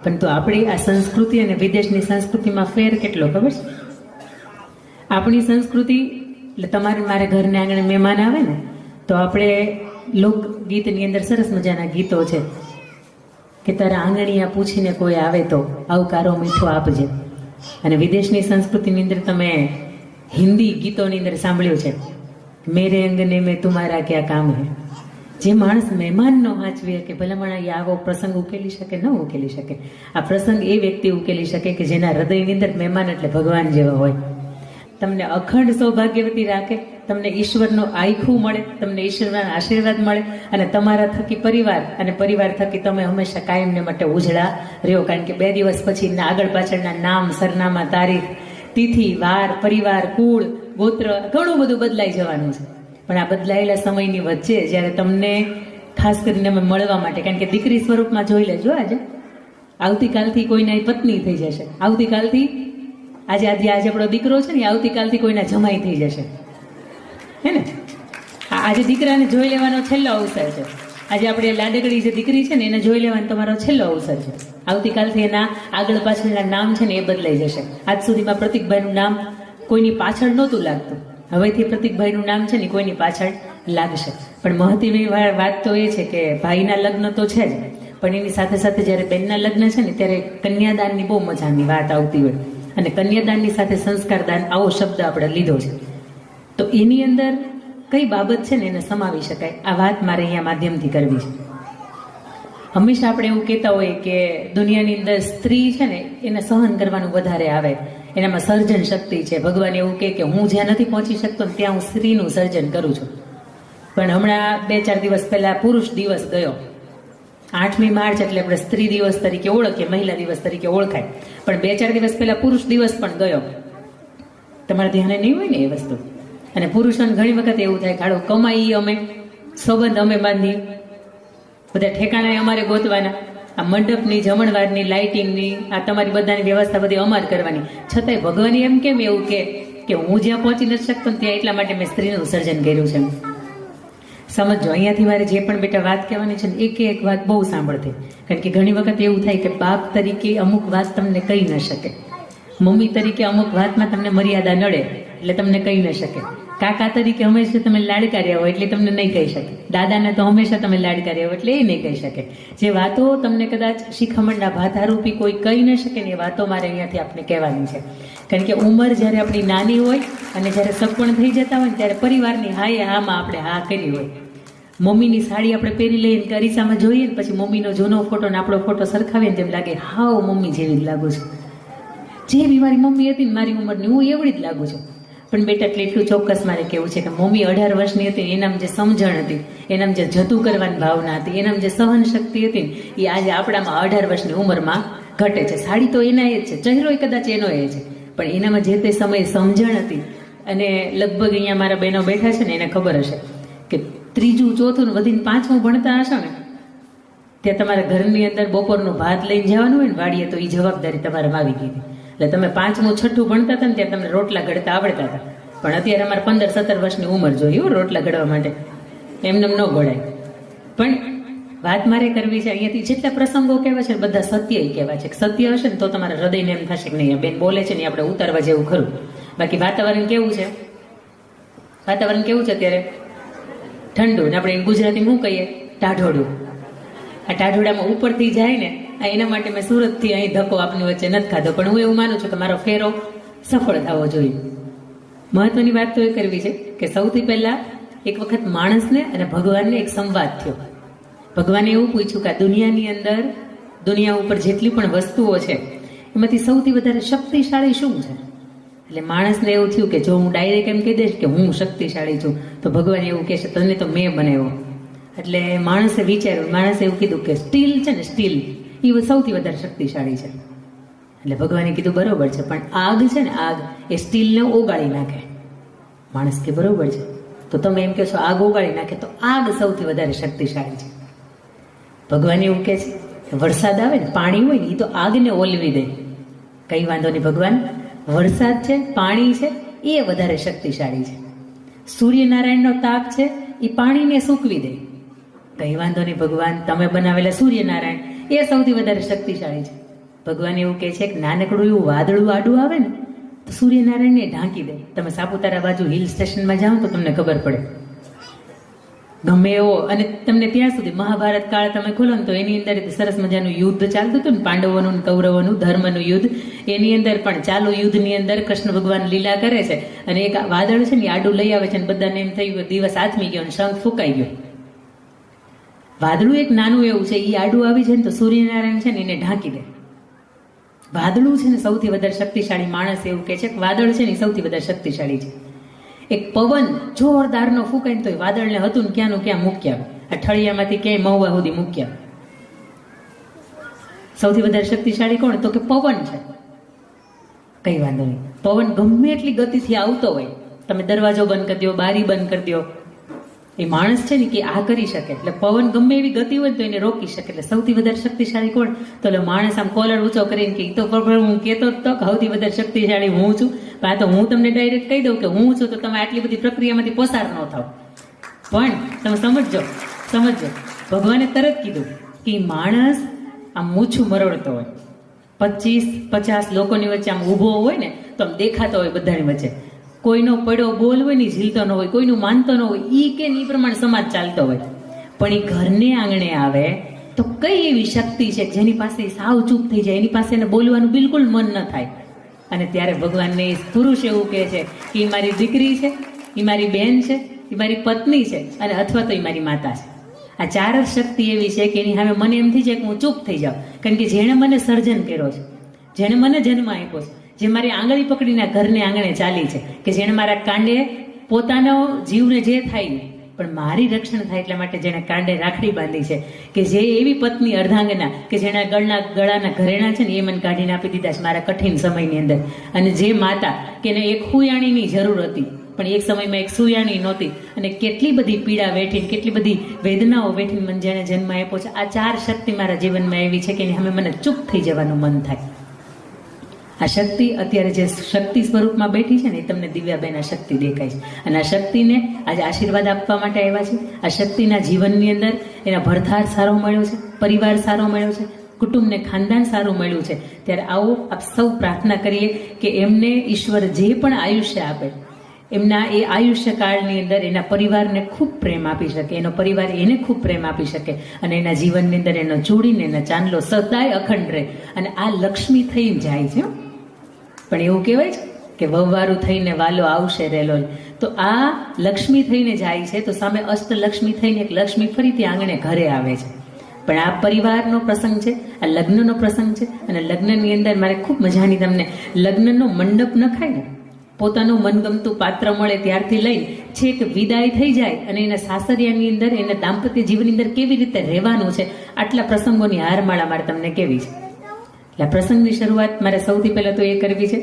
પરંતુ આપણી આ સંસ્કૃતિ અને વિદેશની સંસ્કૃતિમાં ફેર કેટલો ખબર છે? આપણી સંસ્કૃતિ એટલે તમારે મારે ઘરને આંગણે મહેમાન આવે ને તો આપણે લોકગીતની અંદર સરસ મજાના ગીતો છે કે તારા આંગણિયા પૂછીને કોઈ આવે તો આવકારો મીઠો આપજે. અને વિદેશની સંસ્કૃતિની અંદર તમે હિન્દી ગીતોની અંદર સાંભળ્યું છે, મેરે અંગને મેં તુમારા ક્યાં કામ હે. જે માણસ મહેમાન ન વાંચવી કે ભલામણ એ આવો પ્રસંગ ઉકેલી શકે ન ઉકેલી શકે. આ પ્રસંગ એ વ્યક્તિ ઉકેલી શકે કે જેના હૃદયની અંદર મહેમાન એટલે ભગવાન જેવા હોય. તમને અખંડ સૌભાગ્યવતી રાખે, તમને ઈશ્વરનો આયખું મળે, તમને ઈશ્વરના આશીર્વાદ મળે અને તમારા થકી પરિવાર અને પરિવાર થકી તમે હંમેશા કાયમને માટે ઉજળા રહ્યો. કારણ કે 2 દિવસ પછી આગળ પાછળના નામ, સરનામા, તારીખ, તિથિ, વાર, પરિવાર, કુળ, ગોત્ર ઘણું બધું બદલાઈ જવાનું છે. પણ આ બદલાયેલા સમયની વચ્ચે જ્યારે તમને ખાસ કરીને અમે મળવા માટે, કારણ કે દીકરી સ્વરૂપમાં જોઈ લેજો, આજે આવતીકાલથી કોઈના પત્ની થઈ જશે, આવતીકાલથી આજે આપણો દીકરો છે ને આવતીકાલથી કોઈના જમાઈ થઈ જશે, હે ને? આજે દીકરાને જોઈ લેવાનો છેલ્લો અવસર છે. આજે આપણે લાડકડી જે દીકરી છે ને એને જોઈ લેવાનો તમારો છેલ્લો અવસર છે. આવતીકાલથી એના આગળ પાછળના નામ છે ને એ બદલાઈ જશે. આજ સુધીમાં પ્રતિકભાઈનું નામ કોઈની પાછળ નહોતું લાગતું, હવેથી પ્રતિકભાઈનું નામ છે ને કોઈની પાછળ લાગશે. પણ મહત્વની વાત તો એ છે કે ભાઈના લગ્ન તો છે જ, પણ એની સાથે સાથે જ્યારે બેનના લગ્ન છે ને ત્યારે કન્યાદાનની બહુ મજાની વાત આવતી હોય. અને કન્યાદાનની સાથે સંસ્કારદાન આવો શબ્દ આપણે લીધો છે. તો એની અંદર કઈ બાબત છે ને એને સમાવી શકાય, આ વાત મારે અહીંયા માધ્યમથી કરવી છે. હંમેશા આપણે એવું કહેતા હોઈએ કે દુનિયાની અંદર સ્ત્રી છે ને એને સહન કરવાનું વધારે આવે, એનામાં સર્જન શક્તિ છે. ભગવાન એવું કહે કે હું જ્યાં નથી પહોંચી શકતો ત્યાં હું સ્ત્રીનું સર્જન કરું છું. પણ હમણાં 2-4 દિવસ પહેલા પુરુષ દિવસ ગયો. 8મી માર્ચ એટલે આપણે સ્ત્રી દિવસ તરીકે ઓળખીએ, મહિલા દિવસ તરીકે ઓળખાય. પણ 2-4 દિવસ પહેલા પુરુષ દિવસ પણ ગયો. તમારા ધ્યાને નહીં હોય ને એ વસ્તુ. અને પુરુષોને ઘણી વખત એવું થાય કાળો કમાઈ અમે, સંબંધ અમે બાંધીએ, બધા ઠેકાણા અમારે ગોતવાના, આ મંડપની, જમણવારની, લાઇટિંગની, આ તમારી બધાની વ્યવસ્થા બધી અમારે કરવાની. છતાંય ભગવાન એમ કેમ એવું કે હું જ્યાં પહોંચી નથી શકતો ત્યાં એટલા માટે મેં સ્ત્રીનું સર્જન કર્યું છે. સમજો, અહીંયાથી મારે જે પણ બેટા વાત કહેવાની છે ને એક વાત બહુ સાંભળતી. કારણ કે ઘણી વખત એવું થાય કે બાપ તરીકે અમુક વાત તમને કહી ન શકે, મમ્મી તરીકે અમુક વાતમાં તમને મર્યાદા નડે એટલે તમને કહી ન શકે, કાકા તરીકે હંમેશા તમે લાડકા રહ્યા હોય એટલે તમને નહીં કહી શકે, દાદાને તો હંમેશા તમે લાડકા રહ્યા હોય એટલે એ નહીં કહી શકે. જે વાતો તમને કદાચ શિખામણના ભાથારૂપી કોઈ કહી ન શકે ને એ વાતો મારે અહીંયાથી આપણે કહેવાની છે. કારણ કે ઉંમર જ્યારે આપણી નાની હોય અને જ્યારે સગપણ થઈ જતા હોય ને ત્યારે પરિવારની હાએ હામાં આપણે હા કરી હોય. મમ્મીની સાડી આપણે પહેરી લઈએ અરીસામાં જોઈએ ને પછી મમ્મીનો જૂનો ફોટો ને આપણો ફોટો સરખાવીએ ને તેમ લાગે હાવ મમ્મી જેવી જ લાગુ છું, જેવી મારી મમ્મી હતી ને મારી ઉંમરની હું એવડી જ લાગુ છું. પણ બેટા એટલું ચોક્કસ મારે કેવું છે કે મમ્મી 18 વર્ષની હતી, એનામાં જે સમજણ હતી, એનામાં જે જતું કરવાની ભાવના હતી, એનામાં જે સહન શક્તિ હતી ને એ આજે આપણામાં 18 વર્ષની ઉંમરમાં ઘટે છે. સાડી તો એના એ જ છે, ચહેરો કદાચ એનો એ છે, પણ એનામાં જે તે સમયે સમજણ હતી. અને લગભગ અહીંયા મારા બહેનો બેઠા છે ને એને ખબર હશે કે 3જું 4થું વધીને 5મું ભણતા હશો ને ત્યાં તમારા ઘરની અંદર બપોરનું ભાત લઈને જવાનું હોય ને વાડીએ તો એ જવાબદારી તમારામાં આવી ગઈ હતી. એટલે તમે 5મું 6ઠું ભણતા હતા ને ત્યાં તમને રોટલા ઘડતા આવડતા હતા. પણ અત્યારે અમારે 15-17 વર્ષની ઉંમર જોઈએ રોટલા ઘડવા માટે, એમને ન ઘડાય. પણ વાત મારે કરવી છે અહીંયાથી જેટલા પ્રસંગો કહેવાય છે બધા સત્ય કહેવાય છે. સત્ય હશે ને તો તમારા હૃદયને એમ થશે કે નહીં બેન બોલે છે ને આપણે ઉતારવા જેવું ખરું. બાકી વાતાવરણ કેવું છે? વાતાવરણ કેવું છે અત્યારે? ઠંડુ. ને આપણે ગુજરાતી શું કહીએ? ટાઢોડું. આ ટાઢોડામાં ઉપરથી જાય ને એના માટે મેં સુરતથી અહીં ધક્કો આપની વચ્ચે નથી ખાધો. પણ હું એવું માનું છું કે મારો ફેરો સફળ થવો જોઈએ. મહત્વની વાત તો એ કરવી છે કે સૌથી પહેલા એક વખત માણસને અને ભગવાનને એક સંવાદ થયો. ભગવાને એવું પૂછ્યું કે આ દુનિયાની અંદર, દુનિયા ઉપર જેટલી પણ વસ્તુઓ છે એમાંથી સૌથી વધારે શક્તિશાળી શું છે? એટલે માણસને એવું થયું કે જો હું ડાયરેક્ટ એમ કહી દઈશ કે હું શક્તિશાળી છું તો ભગવાન એવું કહેશે તને તો મેં બનાવ્યો. એટલે માણસે વિચાર્યું, માણસે એવું કીધું કે સ્ટીલ છે ને, સ્ટીલ એ સૌથી વધારે શક્તિશાળી છે. એટલે ભગવાને કીધું બરોબર છે, પણ આગ છે ને, આગ એ સ્ટીલને ઓગાળી નાખે. માણસ કે બરોબર છે, તો તમે એમ કહો છો આગ ઓગાળી નાખે તો આગ સૌથી વધારે શક્તિશાળી છે. ભગવાન એવું કહે છે કે વરસાદ આવે ને, પાણી હોય ને એ તો આગને ઓલવી દે. કઈ વાંધો નહીં ભગવાન, વરસાદ છે, પાણી છે એ વધારે શક્તિશાળી છે. સૂર્યનારાયણનો તાપ છે એ પાણીને સૂકવી દે. કઈ વાંધો નહીં ભગવાન, તમે બનાવેલા સૂર્યનારાયણ એ સૌથી વધારે શક્તિશાળી છે. ભગવાન એવું કહે છે કે નાનકડું એવું વાદળું આડું આવે ને તો સૂર્યનારાયણને ઢાંકી દે. તમે સાપુતારા બાજુ હિલ સ્ટેશનમાં જાઓ તો તમને ખબર પડે ગમે એવો. અને તમને ત્યાં સુધી મહાભારત કાળ તમે ખોલો ને તો એની અંદર સરસ મજાનું યુદ્ધ ચાલતું હતું ને, પાંડવોનું કૌરવોનું ધર્મનું યુદ્ધ. એની અંદર પણ ચાલુ યુદ્ધની અંદર કૃષ્ણ ભગવાન લીલા કરે છે અને એક વાદળ છે ને આડું લઈ આવે છે અને બધાને એમ થયું દિવસ આથમી ગયો અને શંખ ફૂંકાઈ ગયો. વાદળું એક નાનું એવું છે, એ આડું આવી છે ને તો સૂર્યનારાયણ છે ને એને ઢાંકી દે. વાદળું છે ને સૌથી વધારે શક્તિશાળી. માણસ એવું કહે છે કે વાદળ છે ને સૌથી વધારે શક્તિશાળી છે. એક પવન જોરદારનો ફૂંકાય તો એ વાદળને હતું ને ક્યાંનું ક્યાં મૂક્યા, આ ઠળિયામાંથી ક્યાંય મહુવા સુધી મૂક્યા. સૌથી વધારે શક્તિશાળી કોણ? તો કે પવન છે. કઈ વાંધો નહીં, પવન ગમે એટલી ગતિથી આવતો હોય, તમે દરવાજો બંધ કરી દો, બારી બંધ કરી દો, એ માણસ છે ને કે આ કરી શકે. એટલે પવન ગમે એવી ગતિ હોય તો એને રોકી શકે. એટલે સૌથી વધારે શક્તિશાળી કોણ? તો એટલે માણસ આમ કોલર ઊંચો કરીને કે તો હું કહેતો જ તો સૌથી વધારે શક્તિશાળી હું છું. પણ તો હું તમને ડાયરેક્ટ કહી દઉં કે હું છું તો તમે આટલી બધી પ્રક્રિયામાંથી પસાર ન થાવ. પણ તમે સમજો ભગવાને તરત કીધું કે માણસ આમ મૂછું મરોડતો હોય, 25-50 લોકોની વચ્ચે આમ ઊભો હોય ને તો આમ દેખાતો હોય બધાની વચ્ચે, કોઈનો પડ્યો બોલ હોય ને ઝીલતો ન હોય, કોઈનું માનતો ન હોય, ઈ કે ઈ પ્રમાણે સમાજ ચાલતો હોય. પણ એ ઘરને આંગણે આવે તો કઈ એવી શક્તિ છે જેની પાસે સાવ ચૂપ થઈ જાય, એની પાસે એને બોલવાનું બિલકુલ મન ન થાય. અને ત્યારે ભગવાનને પુરુષ એવું કહે છે કે એ મારી દીકરી છે, એ મારી બેન છે, એ મારી પત્ની છે અને અથવા તો એ મારી માતા છે. આ ચાર જ શક્તિ એવી છે કે એની સામે મને એમ થઈ જાય કે હું ચૂપ થઈ જાઉં. કારણ કે જેણે મને સર્જન કર્યો છે, જેણે મને જન્મ આપ્યો છે, જે મારી આંગળી પકડીને ઘરને આંગણે ચાલી છે, કે જેણે મારા કાંડે પોતાનો જીવને જે થાય ને પણ મારી રક્ષણ થાય એટલા માટે જેણે કાંડે રાખડી બાંધી છે, કે જે એવી પત્ની અર્ધાંગના કે જેના ગળાના ઘરેણા છે ને એ મને કાઢીને આપી દીધા છે મારા કઠિન સમયની અંદર. અને જે માતા કે એને એક હુયાણીની જરૂર હતી પણ એક સમયમાં એક સુયાણી નહોતી, અને કેટલી બધી પીડા વેઠીને કેટલી બધી વેદનાઓ વેઠીને મને જેણે જન્મ આપ્યો છે. આ ચાર શક્તિ મારા જીવનમાં એવી છે કે હવે મને ચૂપ થઈ જવાનું મન થાય. આ શક્તિ અત્યારે જે શક્તિ સ્વરૂપમાં બેઠી છે ને એ તમને દિવ્યાબેન આ શક્તિ દેખાય છે. અને આ શક્તિને આજે આશીર્વાદ આપવા માટે આવ્યા છે. આ શક્તિના જીવનની અંદર એના ભરથાર સારો મળ્યો છે, પરિવાર સારો મળ્યો છે, કુટુંબને ખાનદાન સારું મળ્યું છે. ત્યારે આવો આપ સૌ પ્રાર્થના કરીએ કે એમને ઈશ્વર જે પણ આયુષ્ય આપે, એમના એ આયુષ્ય કાળની અંદર એના પરિવારને ખૂબ પ્રેમ આપી શકે, એનો પરિવાર એને ખૂબ પ્રેમ આપી શકે, અને એના જીવનની અંદર એનો જોડીને એના ચાંદલો સદાય અખંડ રહે. અને આ લક્ષ્મી થઈને જાય છે. પણ એવું કહેવાય છે કે વહવારું થઈને વાલો આવશે રેલો. તો આ લક્ષ્મી થઈને જાય છે તો સામે અષ્ટલક્ષ્મી થઈને એક લક્ષ્મી ફરીથી આંગણે ઘરે આવે છે. પણ આ પરિવારનો પ્રસંગ છે, આ લગ્નનો પ્રસંગ છે. અને લગ્નની અંદર મારે ખૂબ મજાની તમને લગ્નનો મંડપ નખાય ને, પોતાનું મનગમતું પાત્ર મળે ત્યારથી લઈને છેક વિદાય થઈ જાય અને એના સાસરિયાની અંદર એના દાંપત્ય જીવનની અંદર કેવી રીતે રહેવાનું છે, આટલા પ્રસંગોની હારમાળા મારે તમને કેવી છે. એટલે પ્રસંગની શરૂઆત મારે સૌથી પહેલાં તો એ કરવી છે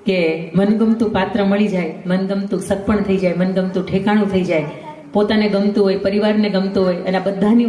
કે મનગમતું પાત્ર મળી જાય, મનગમતું સગપણ થઈ જાય, મનગમતું ઠેકાણું થઈ જાય, પોતાને ગમતું હોય, પરિવારને ગમતું હોય, અને બધાની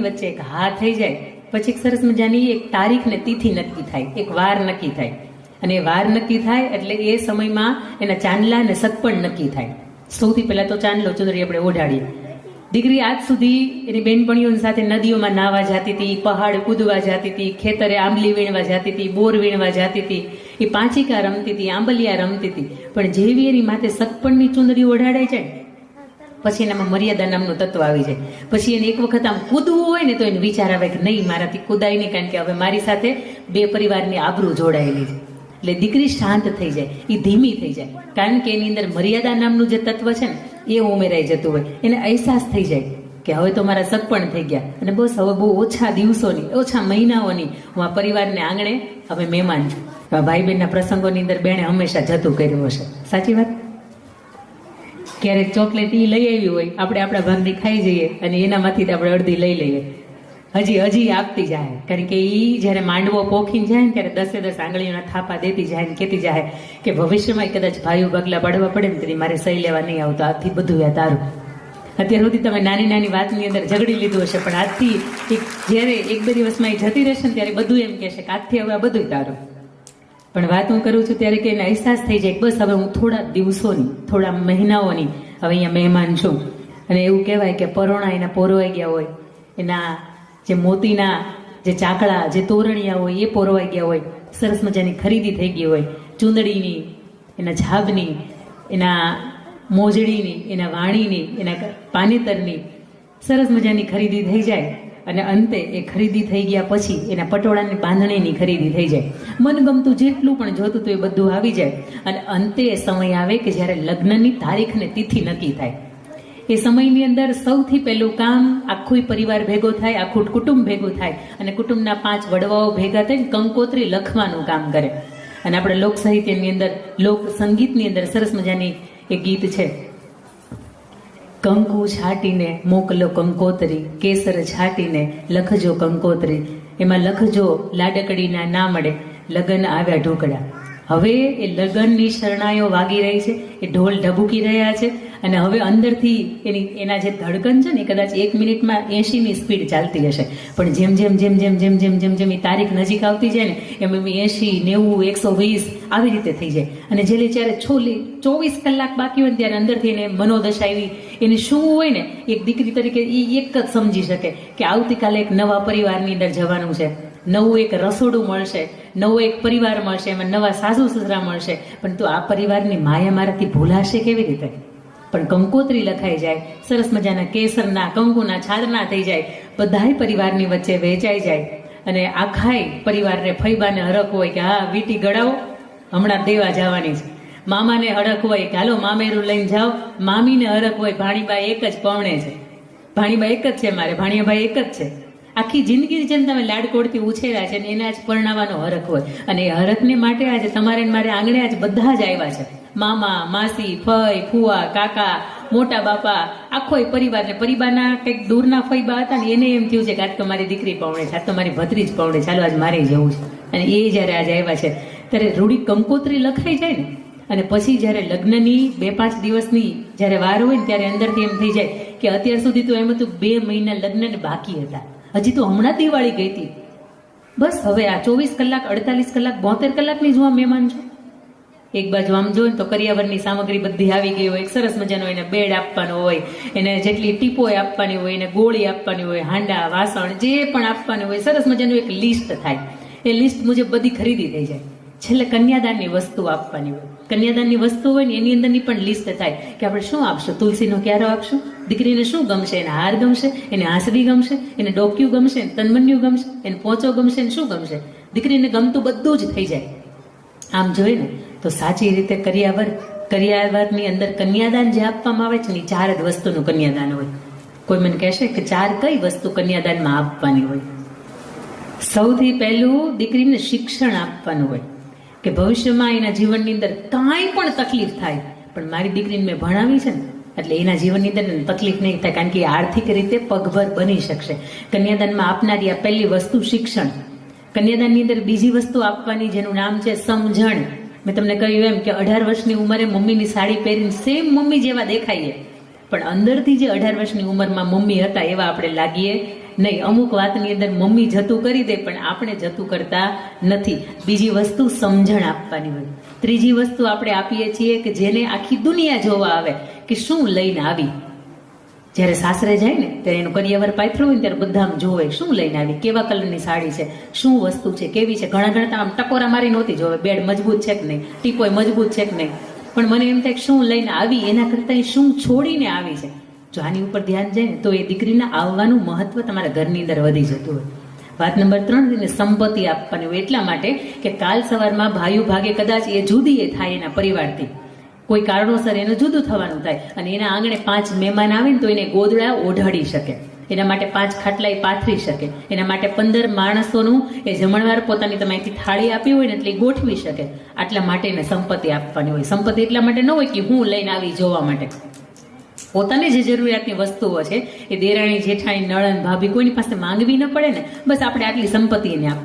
વચ્ચે એક હા થઈ જાય. પછી એક સરસ મજાની એક તારીખ ને તિથિ નક્કી થાય, એક વાર નક્કી થાય. અને એ વાર નક્કી થાય એટલે એ સમયમાં એના ચાંદલા અને સગપણ નક્કી થાય. સૌથી પહેલા તો ચાંદલો ચુંદડી આપણે ઓઢાડીએ. દીકરી આજ સુધી એની બેનપણીઓ સાથે નદીઓમાં નાહવા જતી હતી, પહાડ કૂદવા જતી હતી, ખેતરે આંબલી વીણવા જતી હતી, બોર વીણવા જતી હતી, એ પાંચિકા રમતી હતી, આંબલિયા રમતી હતી. પણ જેવી એની માથે સગપણની ચુંદડી ઓઢાડાય છે પછી એનામાં મર્યાદા નામનું તત્વ આવી જાય. પછી એને એક વખત આમ કૂદવું હોય ને તો એને વિચાર આવે કે નહીં, મારાથી કૂદાય નહીં, કારણ કે હવે મારી સાથે બે પરિવારની આબરૂ જોડાયેલી છે. એટલે દીકરી શાંત થઈ જાય, એ ધીમી થઈ જાય, કારણ કે એની અંદર મર્યાદા નામનું જે તત્વ છે ને એ ઉમેરાઈ જતું હોય. એને અહેસાસ થઈ જાય કે હવે તો મારા સગપણ થઈ ગયા અને બસ હવે બહુ ઓછા દિવસોની, ઓછા મહિનાઓની હું આ પરિવારને આંગણે હવે મહેમાન છું. ભાઈ બહેનના પ્રસંગોની અંદર બેણે હંમેશા જતું કર્યું હશે, સાચી વાત. ક્યારેક ચોકલેટ એ લઈ આવી હોય, આપણે આપણા ભાગની ખાઈ જઈએ અને એનામાંથી આપણે અડધી લઈ લઈએ, હજી આપતી જાય. કારણ કે એ જ્યારે માંડવો પોખીને જાય ને ત્યારે 10 આંગળીઓના થાપા દેતી જાય ને કહેતી જાય કે ભવિષ્યમાં કદાચ ભાઈઓ ભાગલા પાડવા પડે ને તેથી મારે સહી લેવા નહીં આવતો, આજથી બધું યા તારું. અત્યાર સુધી તમે નાની નાની વાતની અંદર ઝઘડી લીધું હશે, પણ આજથી જ્યારે 1-2 દિવસમાં એ જતી રહેશે ને ત્યારે બધું એમ કહેશે કે આજથી હવે આ બધું તારું. પણ વાત હું કરું છું ત્યારે કે એને અહેસાસ થઈ જાય બસ હવે હું થોડા દિવસોની, થોડા મહિનાઓની હવે અહીંયા મહેમાન છું. અને એવું કહેવાય કે પરોણા એના પોરવાઈ ગયા હોય, એના જે મોતીના જે ચાકડા, જે તોરણિયા હોય એ પોરવાઈ ગયા હોય, સરસ મજાની ખરીદી થઈ ગઈ હોય, ચૂંદડીની, એના ઝાબની, એના મોજડીની, એના વાણીની, એના પાનેતરની સરસ મજાની ખરીદી થઈ જાય અને અંતે એ ખરીદી થઈ ગયા પછી એના પટોળાની બાંધણીની ખરીદી થઈ જાય, મનગમતું જેટલું પણ જોતું હતું એ બધું આવી જાય અને અંતે એ સમય આવે કે જ્યારે લગ્નની તારીખ ને તિથિ નક્કી થાય. એ સમયની અંદર સૌથી પહેલું કામ આખું પરિવાર ભેગો થાય, આખું કુટુંબ ભેગું થાય અને કુટુંબના 5 વડવાઓ ભેગા થઈને કંકોત્રી લખવાનું કામ કરે. અને આપણે લોક સાહિત્યની અંદર, લોક સંગીતની અંદર સરસ મજાની એક ગીત છે, કંકુ છાટીને મોકલો કંકોત્રી, કેસર છાટીને લખજો કંકોત્રી, એમાં લખજો લાડકડીના ના મળે, લગન આવ્યા ઢોકળા. હવે એ લગનની શરણાઈઓ વાગી રહી છે, એ ઢોલ ઢબુકી રહ્યા છે અને હવે અંદરથી એના જે ધડકન છે ને કદાચ 1 મિનિટમાં 80ની સ્પીડ ચાલતી હશે, પણ જેમ જેમ જેમ જેમ જેમ જેમ જેમ જેમ એ તારીખ નજીક આવતી જાય ને એમ 80, 90, 120 આવી રીતે થઈ જાય. અને જેલે જ્યારે 24 કલાક બાકી હોય ને ત્યારે અંદરથી એને મનોદશા એવી એની શું હોય ને, એક દીકરી તરીકે એ એક જ સમજી શકે કે આવતીકાલે એક નવા પરિવારની અંદર જવાનું છે, નવું એક રસોડું મળશે, નવો એક પરિવાર મળશે, એમાં નવા સાસુ સસરા મળશે, પણ તો આ પરિવારની માયા મારાથી ભૂલાશે કેવી રીતે? પણ કંકોત્રી લખાઈ જાય, સરસ મજાના કેસરના, કંકુના છાદના થઈ જાય, બધાય પરિવારની વચ્ચે વહેંચાઈ જાય અને આખાય પરિવારને ફૈબાને હરખ હોય કે હા વીટી ગળાવો, હમણાં દેવા જવાની છે. મામાને હરખ હોય કે હાલો મામેરું લઈને જાઓ, મામીને હરખ હોય ભાણીબા એક જ પવણે છે, ભાણીબા એક જ છે, મારે ભાણિયાભાઈ એક જ છે. આખી જિંદગી જેમ તમે લાડકોડથી ઉછેર્યા છે ને એને આજ પરણાવવાનો હરખ હોય અને એ હરખને માટે આજે તમારે મારે આંગણે આજ બધા જ આવ્યા છે, મામા, માસી, ફઈ, ફુવા, કાકા, મોટા બાપા, આખો પરિવાર ને પરિવારના કંઈક દૂરના ફઈબા હતા ને એને એમ થયું છે કે આજ તો મારી દીકરી પવણે છે, આજ તો મારી ભત્રીજ પવણે, ચાલો આજ મારે જવું છે. અને એ જ્યારે આજે આવ્યા છે ત્યારે રૂડી કંકોત્રી લખાઈ જાય ને અને પછી જ્યારે લગ્નની 2-5 દિવસની જ્યારે વાર હોય ને ત્યારે અંદરથી એમ થઈ જાય કે અત્યાર સુધી તો એમ હતું 2 મહિના લગ્નને બાકી હતા, હજી તો હમણાં દિવાળી ગઈ હતી, બસ હવે આ 24 કલાક, 48 કલાક, 72 કલાકની જો આ મહેમાન છો. એક બાજુ આમ જોઈને તો કરિયાવરની સામગ્રી બધી આવી ગઈ હોય, એક સરસ મજાનો એને બેડ આપવાનો હોય, એને જેટલી ટીપોય આપવાની હોય, એને ગોળી આપવાની હોય, હાંડા, વાસણ જે પણ આપવાનું હોય, સરસ મજાનું એક લિસ્ટ થાય. એ લિસ્ટ મુજબ બધી ખરીદી થઈ જાય. છેલ્લે કન્યાદાનની વસ્તુ આપવાની હોય, કન્યાદાનની વસ્તુ હોય ને એની અંદરની પણ લિસ્ટ થાય કે આપણે શું આપશું, તુલસીનો ક્યારો આપશું, દીકરીને શું ગમશે, એને હાર ગમશે, એને આંસડી ગમશે, એને ડોક્યું ગમશે, તનમન્યું ગમશે, એને પોચો ગમશે, ને શું ગમશે, દીકરીને ગમતું બધું જ થઈ જાય. આમ જોઈએ ને તો સાચી રીતે કરિયાવરની અંદર કન્યાદાન જે આપવામાં આવે છે ને 4 જ વસ્તુનું કન્યાદાન હોય. કોઈ મને કહેશે કે 4 કઈ વસ્તુ કન્યાદાનમાં આપવાની હોય? સૌથી પહેલું દીકરીને શિક્ષણ આપવાનું હોય કે ભવિષ્યમાં એના જીવનની અંદર કાંઈ પણ તકલીફ થાય પણ મારી દીકરીને મેં ભણાવી છે ને એટલે એના જીવનની અંદર તકલીફ નહીં થાય, કારણ કે એ આર્થિક રીતે પગભર બની શકશે. કન્યાદાનમાં આપનારી આ પહેલી વસ્તુ શિક્ષણ. કન્યાદાનની અંદર બીજી વસ્તુ આપવાની જેનું નામ છે સમજણ. મેં તમને કહ્યું એમ કે 18 વર્ષની ઉંમરે મમ્મીની સાડી પહેરીને સેમ મમ્મી જેવા દેખાઈએ પણ અંદરથી જે 18 વર્ષની ઉંમરમાં મમ્મી હતા એવા આપણે લાગીએ નહીં. અમુક વાતની અંદર મમ્મી જતું કરી દે પણ આપણે જતું કરતા નથી. બીજી વસ્તુ સમજણ આપવાની હોય. ત્રીજી વસ્તુ આપણે આપીએ છીએ કે જેને આખી દુનિયા જોવા આવે કે શું લઈને આવી. જ્યારે સાસરે જાય ને ત્યારે એનું કરિયાવર પાથરું હોય ને ત્યારે બધા આમ જોવે શું લઈને આવી, કેવા કલરની સાડી છે, શું વસ્તુ છે, કેવી છે. ઘણા આમ ટકોરા મારી નહોતી જોવે, બેડ મજબૂત છે કે નહીં, ટીપોય મજબૂત છે કે નહીં, પણ મને એમ થાય કે શું લઈને આવી એના કરતાં શું છોડીને આવી છે. જો આની ઉપર ધ્યાન જાય ને તો એ દીકરીના આવવાનું મહત્વ તમારા ઘરની અંદર વધી જતું હોય. વાત નંબર 3, એને સંપત્તિ આપવાની હોય એટલા માટે કે કાલ સવારમાં ભાઈઓ ભાગે કદાચ એ જુદી એ થાય એના પરિવારથી, કોઈ કારણોસર એનું જુદું થવાનું થાય અને એના આંગણે 5 મહેમાન આવે ને તો એને ગોદડા ઓઢાડી શકે, એના માટે 5 ખાટલા પાથરી શકે, એના માટે 15 માણસોનું એ જમણવાર પોતાની તમે અહીંથી થાળી આપી હોય ને એટલે ગોઠવી શકે. આટલા માટે એને સંપત્તિ આપવાની હોય. સંપત્તિ એટલા માટે ન હોય કે હું લઈને આવી જોવા માટે. પોતાની જે જરૂરિયાતની વસ્તુઓ છે એ દેરાણી, જેઠાણી, નણંદ, ભાભી કોઈની પાસે માંગવી ન પડે ને, બસ આપણે આટલી સંપત્તિ એને આપવાની.